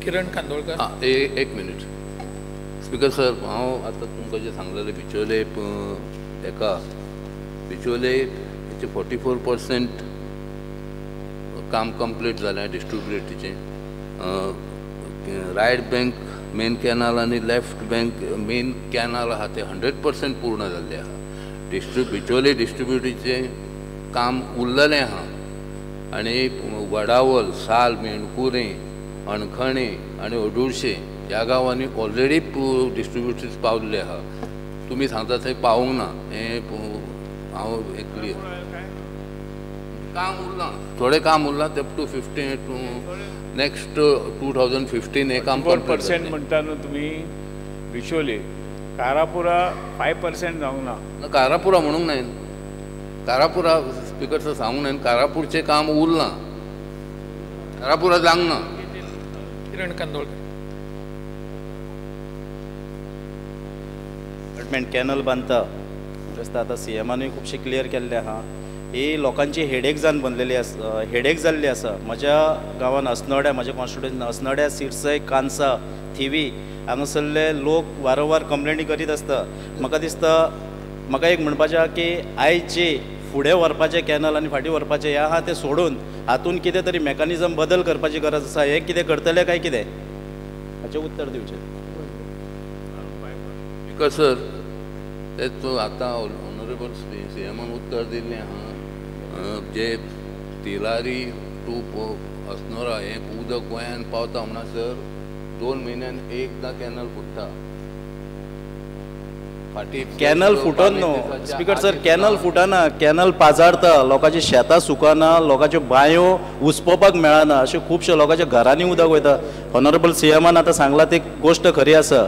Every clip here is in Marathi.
किरण कांदोळकर. हां एक मिनिट. स्पीकर सर, हांव आतां तुमकां जें सांगलेलें बिचोले एका बिचोले 44% काम कंप्लीट जालें डिस्ट्रिब्युटेडीचें. रायट बँक मेन कॅनल आनी लेफ्ट बँक मेन कॅनल आहा ते 100% पूर्ण जाल्ले आहा. बिचोले डिस्ट्रिब्युटीचें काम उरलेलें आहा आनी वडावल, साल, मेणकुरे, अणखणे आनी अडुळशे ह्या गांवांनी ऑलरेडी डिस्ट्रिब्युटर्स पावल्ले आहा. तुमी सांगता थंय पावूंक ना, हें हांव एक क्लियर काम उरलां, थोडें काम उरलां ते टू 15 नेक्स्ट 2015 हें काम 4% म्हणटा न्हू तुमी बिचोले. कारापुरा 5% जावंक ना. कारापुरा म्हणूंक नाय, कारापुरा स्पीकर सर सांगूंक नाय. कारापूरचें काम उरलां, कारापुरा जावंक ना. किरण कांदोळकर. डेव्हलपमेंट कॅनल बांदता रस्ता आतां CMानूय खुबशे क्लियर केल्ले आहा. ही लोकांची हेडेक जावन बनलेली आसा, हेडेक जाल्ली आसा. म्हज्या गांवांत अस्नोड्या, म्हज्या कॉन्स्टिट्युएन्सीन अस्नोड्या, सिरसय, कांसा, थिवी हांगासरले लोक वारंवार कंप्लेनी करीत आसता. म्हाका दिसता, म्हाका एक म्हणपाचें आहा की आयज जे फुडें व्हरपाचें कॅनल आनी फाटीं व्हरपाचें हें आहा तें सोडून हातून कितें तरी मेकॅनिझम बदल करपाची गरज आसा. हें कितें करतले काय कितें, हाचें उत्तर दिवचें. स्पीकर सर, तेच आतां ऑनरेबल CMान उत्तर दिल्लें आहा. जे तिलारी टू अस्नोरा हें उदक गोंयान पावता म्हणसर 2 म्हयन्यान एकदां कॅनल फुट्टा. फाटीं कॅनल फुटोन न्हू स्पीकर सर, कॅनल फुटना, कॅनल पाजारता. लोकांची शेतां सुकाना, लोकांच्यो बांयो उसपोवपाक मेळना, अशें खुबशे लोकांच्या घरांनी उदक वयता. ऑनरेबल CMान आतां सांगला ती गोश्ट खरी आसा.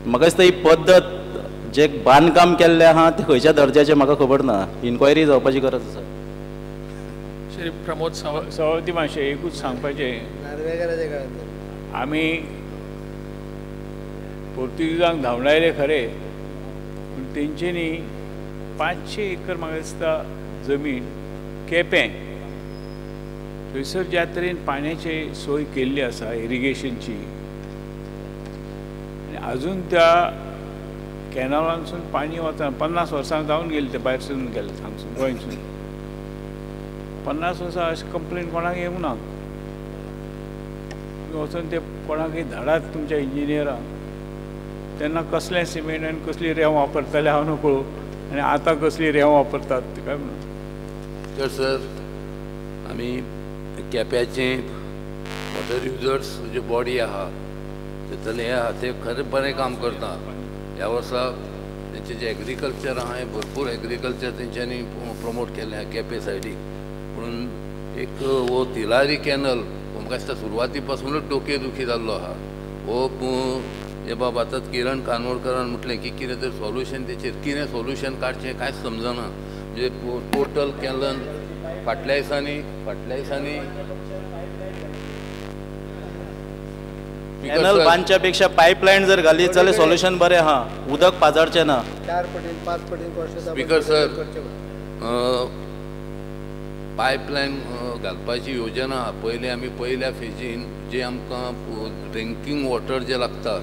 म्हाका दिसता ही पद्दत जे बांदकाम केल्लें आहा ते खंयच्या दर्जाचें म्हाका खबर ना. इन्क्वायरी जावपाची गरज आसा. श्री प्रमोद सावंत. सवाती मातशें एकूच सांगपाचें, आमी पोर्तुगीजांक धांवडायले खरें, पूण तेंच्यांनी 500 एकर म्हाका दिसता जमीन केपें, थंयसर ज्या तरेन पाण्याची सोय केल्ली आसा इरिगेशनची, आनी आजून त्या कॅनलांसून पाणी वता. 50 वर्सां जावन गेली ते भायरसून गेले हांगसून गोंयसून. 50 वर्सां अशें कंप्लेन कोणाक येवंक ना. वचून ते कोणाकय धाडात तुमच्या इंजिनियरांक. तेन्ना कसलें सिमेंट आनी कसली रेंव वापरताले हांव नकळो, आनी आतां कसली रेंव वापरतात ते काय म्हणून. सर, आमी केप्याचें वॉटर युजर्स जी बॉडी आहा तेतले आहा ते खरें बरें काम करता. ह्या वर्सा तेंचे जे एग्रीकल्चर आहा हें भरपूर एग्रीकल्चर तेंच्यांनी प्रमोट केल्लें आहा केपें सायडीक. पूण एक हो तिलारी कॅनल म्हाका दिसता सुरवाती पासूनच डोकेदुखी जाल्लो आहा. हो हे बाबा आतां किरण कानोळकरान म्हटलें की कितें तरी सोल्युशन, तेचेर कितें सोल्युशन काडचें कांयच समजना. म्हणजे टोटल कॅनल फाटल्या दिसांनी कॅनल बांदच्या पेक्षा पायपलायन जर घाली जाल्यार सोल्युशन बरें आहा. उदक पाजारचें ना. 4 पटीन 5 पटीन स्पीकर सर, पायपलायन घालपाची योजना आहा. पयलीं आमी पयल्या फेजीन जे आमकां ड्रिंकींग वॉटर जे लागता,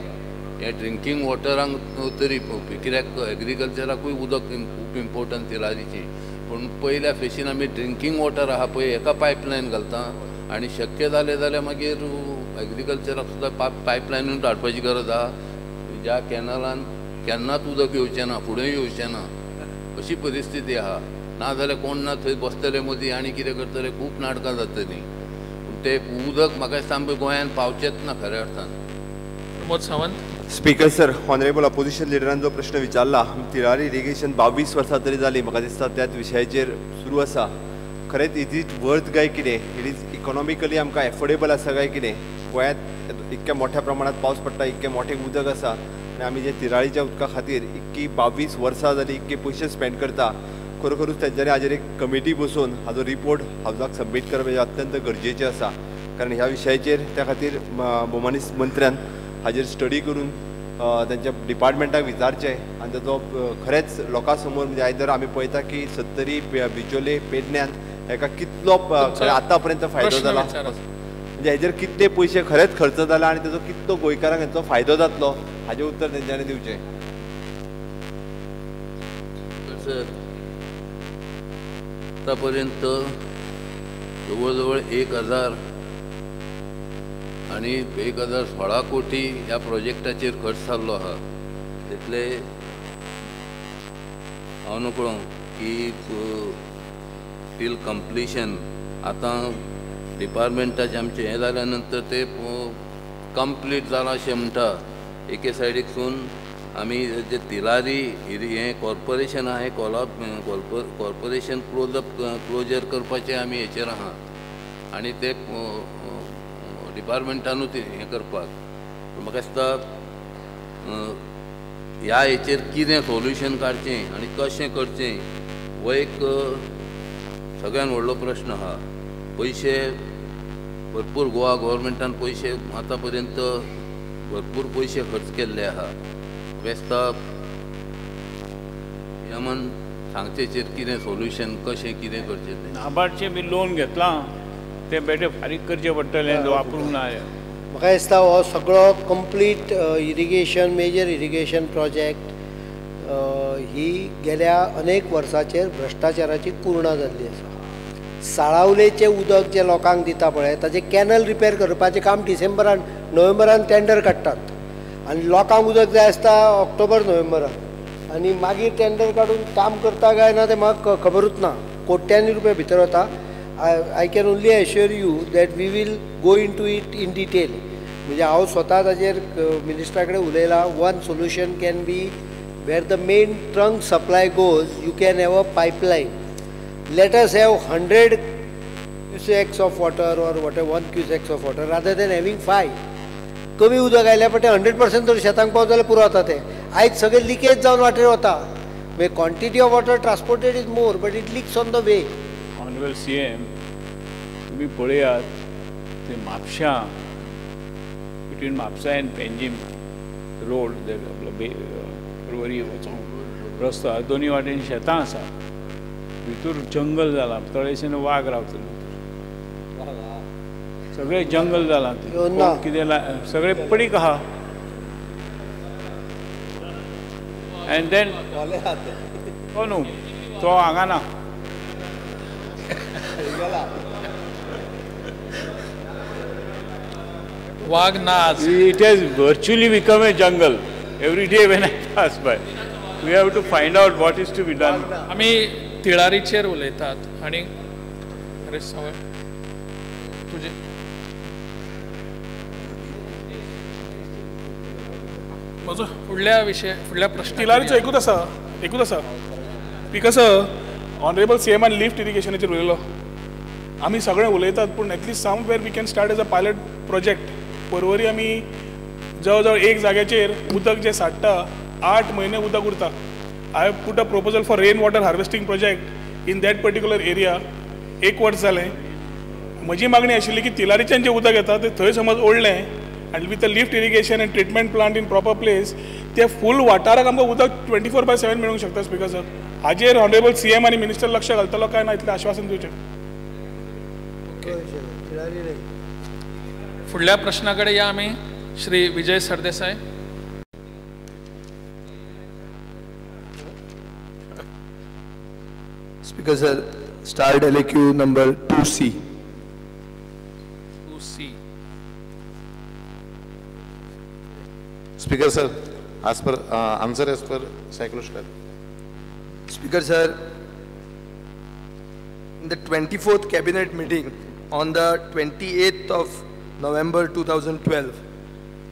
हे ड्रिंकींग वॉटरांक तरी कित्याक एग्रीकल्चराकूय उदक खूब इम्पॉर्टंट तिलारीची. पूण पयल्या फेजीन आमी ड्रिंकींग वॉटर आहा पळय हेका पायपलायन घालता. आनी शक्य जालें जाल्यार मागीर एग्रीकल्चराक सुद्दां पायपलायनूच धाडपाची गरज आहा. ज्या कॅनलान केन्नाच उदक येवचें ना, फुडें येवचें ना, अशी परिस्थिती आहा. नाजाल्यार कोण ना थंय बसतले मदीं आनी कितें करतले, खूब नाटकां जातलीं. पूण ते उदक म्हाका दिसता आमच्या गोंयांत पावचेंच ना खऱ्या अर्थान. Pramod Sawant. Speaker sir, honourable opposition लिडरान जो प्रश्न विचारला, तिलारी इरिगेशन 22 वर्सां तरी जाली, म्हाका दिसता त्याच विशयाचेर सुरू आसा. खरेंच इज इट वर्थ काय कितें, इट इज इकॉनॉमिकली आमकां एफोर्डेबल आसा काय कितें. गोंयांत इतक्या मोठ्या प्रमाणात पावस पडटा, इतकें मोठें उदक आसा, आनी आमी जे तिराळीच्या उदका खातीर इतकी 22 वर्सां जाली इतके पयशे स्पेंड करता. खरोखरूच तेंच्यांनी हाजेर एक कमिटी बसून हाजो रिपोर्ट हावजाक सबमीट करप हें अत्यंत गरजेचें आसा. कारण ह्या विशयाचेर त्या खातीर भोवमानी मंत्र्यान हाजेर स्टडी करून त्यांच्या डिपार्टमेंटाक विचारचें आनी ताचो खरेंच लोकां समोर म्हणजे आयदर आमी पळयता की सत्तरी बिचोले पेडण्यान हेका कितलो आतां पर्यंत फायदो जाला. म्हणजे हेजेर कितले पयशे खरेंच खर्च जाला आनी तेजो कितलो गोंयकारांक हेचो फायदो जातलो हाजें उत्तर तेंच्यांनी दिवचें. सर आतापर्यंत जवळजवळ 1000 आणि 1016 कोटी ह्या प्रोजेक्टाचेर खर्च जाल्लो आहा. तितले हांव नकळो की टील कंप्लिशन आतां डिपार्टमेंटाचें आमचें हें जाल्या नंतर ते कंप्लीट जालां अशें म्हणटा. एके सायडीकसून आमी जे तिलारी हें कॉर्पोरेशन आहा कॉर्पोरेशन क्लोजर करपाचें आमी हेचेर आहा आनी ते डिपार्टमेंटानूच हें करपाक. म्हाका दिसता ह्या हेचेर कितें सोल्युशन काडचें आनी कशें करचें हो एक सगळ्यान व्हडलो प्रश्न आहा. पयशे भरपूर गोवा गव्हर्मेंटान पयशे आतां पर्यंत भरपूर पयशे खर्च केल्ले आहा. वेस्ता ह्या मन सांगचेचेर कितें सोल्युशन कशें कितें करचें तें. नाबार्डचें बी लोन घेतलां तें बेटे फारीक करचें पडटलें वापरूंक ना. म्हाका दिसता हो सगळो complete irrigation major irrigation project ही गेल्या अनेक वर्सांचेर भ्रश्टाचाराची कुर्णा जाल्ली आसा. साळावलेचें उदक जे लोकांक दिता पळय ताजें कॅनल रिपेर करपाचें काम डिसेंबरान नोव्हेंबरान टेंडर काडटात आनी लोकांक उदक जाय आसता ऑक्टोबर नोव्हेंबरान आनी मागीर टेंडर काडून काम करता काय ना तें म्हाका खबरूच ना. कोट्यांनी रुपया भितर वता. I can only assure you that we will go into it in detail. म्हणजे हांव स्वता ताजेर मिनिस्टरा कडेन उलयलां. One solution can be where the main trunk supply goes you can have a pipeline. Let us have 100 cusecs of water or what 1 cusecs of water rather than having 5. कमी उदक आयल्या पण ते 100% जर शेतांक पावत जाल्यार पुरो जाता तें. आयज सगळें लिकेज जावन वाटेर वता. म्हणजे quantity of water transported is more but it leaks on the way. Honourable CM तुम्ही पळयात ते म्हापशां between Mapusa and Panjim road Porvorim वचूंक रस्तो आहा दोनी वाटेन शेतां आसा. भितर जंगल जालां. तळेसून वाघ रावतले. सगळें जंगल जालां. कितें सगळें पडीक आहा. एंड देन तो न्हू तो हांगा ना. वाघ ना आज. It has virtually become a jungle. Every day when I pass by, we have to find out what is to be done. आमी तिळारीचेर उलयतात आनी अरे सवय तुजे म्हजो फुडल्या प्रश्न तिलारीचो एकूच आसा बिकॉज ऑनरेबल CM लिफ्ट इरिगेशनाचेर उलयलो. आमी सगळे उलयतात पूण at least somewhere we can start as a pilot project. Porvorim आमी जवळ जवळ एक जाग्याचेर उदक जे साठटा 8 म्हयने उदक उरता. I have put a proposal for rain water harvesting project in that particular area. 1 वर्स जालें. म्हजी मागणी आशिल्ली की तिलारीच्यान जें उदक येता तें थंय समज ओडलें आनी with a lift irrigation end treatment plant in proper place ते फूल वाठाराक आमकां उदक 24/7 मेळूंक शकता. बिकॉज हाजेर ऑनरेबल CM आनी मिनिस्टर लक्ष घालतलो काय ना इतलें आश्वासन दिवचें. फुडल्या प्रश्ना कडेन या आमी. Shri Vijay Sardesai. Speaker sir, start LAQ number 2C. 2C. Speaker sir, as per answer as per Cyclostar. Speaker sir, in the 24th cabinet meeting on the 28th of November 2012,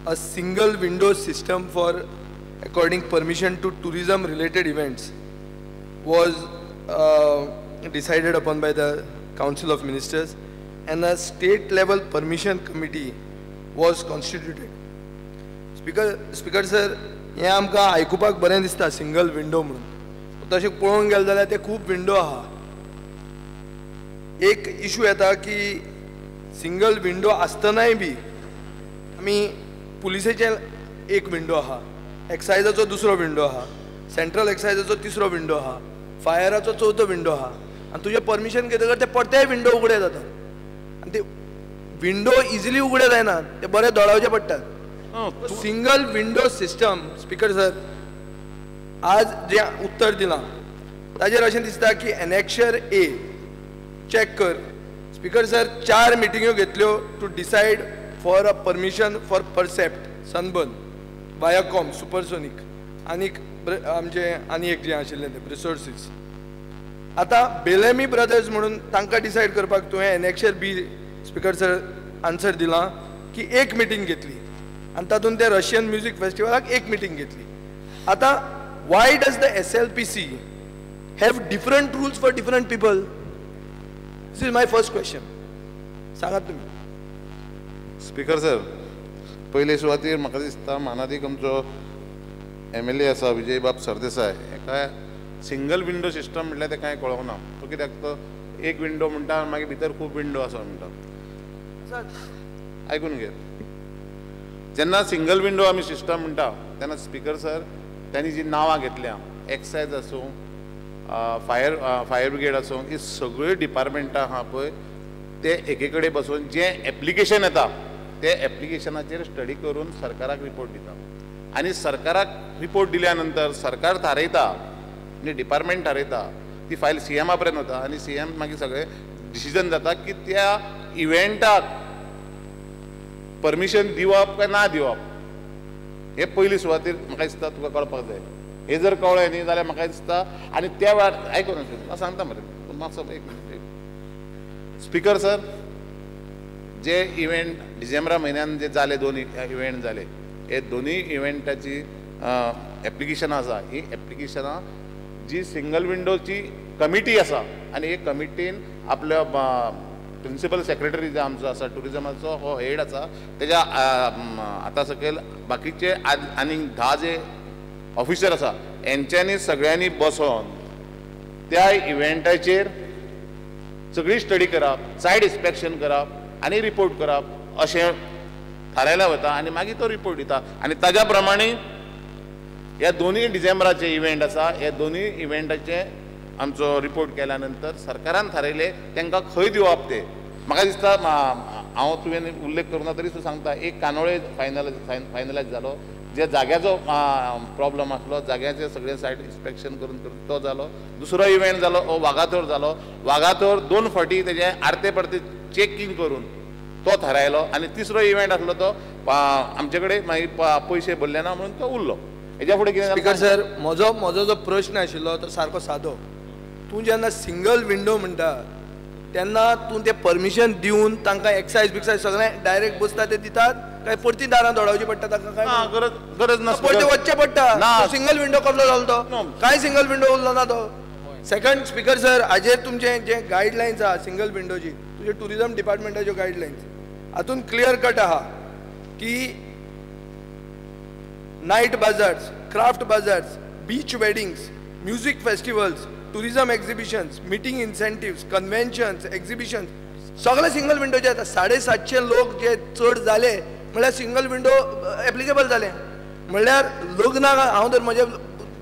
a single window system for according permission to tourism related events was decided upon by the Council of Ministers, and a state level permission committee was constituted. Speaker sir, हे आमकां आयकुपाक बरें दिसता सिंगल विंडो म्हणून. तशें पळोवंक गेलें जाल्यार ते खूब विंडो आहा. एक इशू येता की सिंगल विंडो आसतनाय बी आमी पुलिसेचे एक विंडो आहा, एक्सायजाचो दुसरो विंडो आहा, सेंट्रल एक्सायजाचो तिसरो विंडो आहा, फायराचो चवथो विंडो आहा, आनी तुजें परमिशन घेतकर ते परतेय विंडो उगडे जातात. आनी ते विंडो इजिली उगडे जायना, ते बरे दोळावचे पडटात. Single window system speaker sir आज जे उत्तर दिलां ताजेर अशें दिसता की एनेक्शर ए चॅक कर स्पीकर सर 4 मिटिंग्यो घेतल्यो to decide for a permission for Percept Sunburn Viacom Supersonic आनीक आनी एक जें आशिल्लें तें रिसोर्सीस. आतां बेलेमी ब्रदर्स म्हणून तांकां डिसायड करपाक तुवें एनेक्शर बी स्पीकर सर आन्सर दिलां की 1 मिटींग घेतली आनी तातूंत ते रशियन म्युजीक फेस्टिवलाक 1 मिटींग घेतली. आतां Y does the SLPC have different rules for different people? This is my first question. सांगात तुमी. स्पीकर सर, पयले सुवातेर म्हाका दिसता मानादीक आमचो MLA आसा विजय बाब सरदेसाय, हेका सिंगल विंडो सिस्टम म्हटल्यार तें कांय कळोना. तो कित्याक तो एक विंडो म्हणटा मागीर भितर खूब विंडो आसा म्हणटा. आयकून घे. जेन्ना सिंगल विंडो आमी सिस्टम म्हणटा तेन्ना स्पीकर सर त्यांनी जी नांवां घेतल्या एक्सायज आसूं फायर ब्रिगेड आसूं ही सगळीं डिपार्टमेंटां आहा पळय ते एके कडेन बसून जें एप्लिकेशन येता ते एप्लिकेशनाचेर स्टडी करून सरकाराक रिपोर्ट दिता आनी सरकाराक रिपोर्ट दिल्या नंतर सरकार थारयता म्हणजे डिपार्टमेंट थारयता ती फायल CMA पर्यंत वता आनी CM मागीर सगळें डिसिजन जाता की त्या इव्हेंटाक परमिशन दिवप काय ना दिवप हे पयली सुवातेर म्हाका दिसता तुका कळपाक जाय. हे जर कळ्ळें न्ही जाल्यार म्हाका दिसता आनी त्या वेळार आयकून हांव सांगता मरे मातसो एक मिनीट. स्पीकर सर, जे इव्हेंट डिसेंबरा म्हयन्यान जे जाले 2 इव्हेंट जाले हे दोनूय इव्हेंटाची एप्लिकेशनां आसा ही एप्लिकेशनां जी सिंगल विंडोची कमिटी आसा आनी हे कमिटीन आपल्या प्रिंसिपल सेक्रेटरी जो आमचो आसा टुरिजमाचो हो हेड आसा तेज्या आतां सकयल बाकीचे आनी 10 जे ऑफिसर आसा हेंच्यांनी सगळ्यांनी बसोन त्या इव्हेंटाचेर सगळी स्टडी करप सायड इन्स्पेक्शन करप आनी रिपोर्ट करप अशें थारायला वता आनी मागीर तो रिपोर्ट दिता आनी ताज्या प्रमाणे ह्या दोनूय डिसेंबराचे इव्हेंट आसा हे दोनूय इव्हेंटाचे आमचो रिपोर्ट केल्या नंतर सरकारान थारायले तांकां खंय दिवप ते. म्हाका दिसता हांव तुवें उल्लेख करूना तरी सांगता एक कानोळे फायनलायज जालो जे जाग्याचो प्रॉब्लम आसलो जाग्याचे सगळे सायड इन्स्पेक्शन करून तो जालो. दुसरो इव्हेंट जालो हो वागातोर जालो. वागातोर 2 फावटी तेजे आर्ते परते चेकिंग करून तो थारायलो आनी तिसरो इव्हेंट आसलो तो आमचे कडेन मागीर पयशे भरले ना म्हणून तो उरलो. हेज्या फुडें कितें स्पीकर सर म्हजो जो प्रश्न आशिल्लो तो सारको सादो. तूं जेन्ना सिंगल विंडो म्हणटा तेन्ना तूं तें परमिशन दिवन तांकां एक्सायज बिक्सायज सगळें डायरेक्ट बसता ते दितात काय परती दारां दवडावची पडटा ताका काय गरज ना परते वचचें पडटा. सिंगल विंडो कसलो जालो तो काय सिंगल विंडो उरलो ना तो. सेकंड स्पीकर सर हाजेर तुमचें जे गायडलायन्स आहा सिंगल विंडोची तुजे टुरिजम डिपार्टमेंटाच्यो गायडलायन्स हातूंत क्लियर कट आहा की night bazaars craft bazaars beach weddings music festivals tourism exhibitions meeting incentives conventions exhibitions सगळे सिंगल विंडोचे आतां 750 लोक जे चड जाले म्हळ्यार सिंगल विंडो एप्लिकेबल जाले. म्हळ्यार लग्नाक हांव तर म्हजें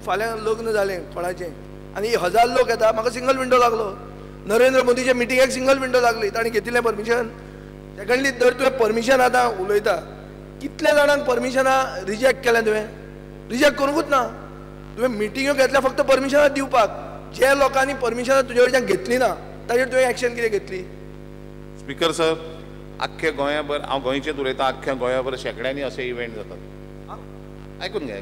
फाल्यां लग्न जालें कोणाचें आनी 1000 लोक येता म्हाका सिंगल विंडो लागलो. नरेंद्र मोदीचे मिटिंगेक सिंगल विंडो लागली ताणें घेतिल्लें परमिशन. सेकंडली जर तुवें परमिशन आतां उलयता कितल्या जाणांक परमिशनां रिजेक्ट केल्या तुवें? रिजेक्ट करूंकूच ना. तुवें मिटिंग्यो घेतल्या फक्त परमिशनां दिवपाक. जे लोकांनी परमिशनां तुजे कडच्यान घेतली ना ताजेर तुवें एक्शन कितें घेतली? स्पीकर सर, आख्ख्या गोंयाभर हांव गोंयचेच उलयतां आख्ख्या गोंयाभर शेकड्यांनी अशे इव्हेंट जातात. आयकून घे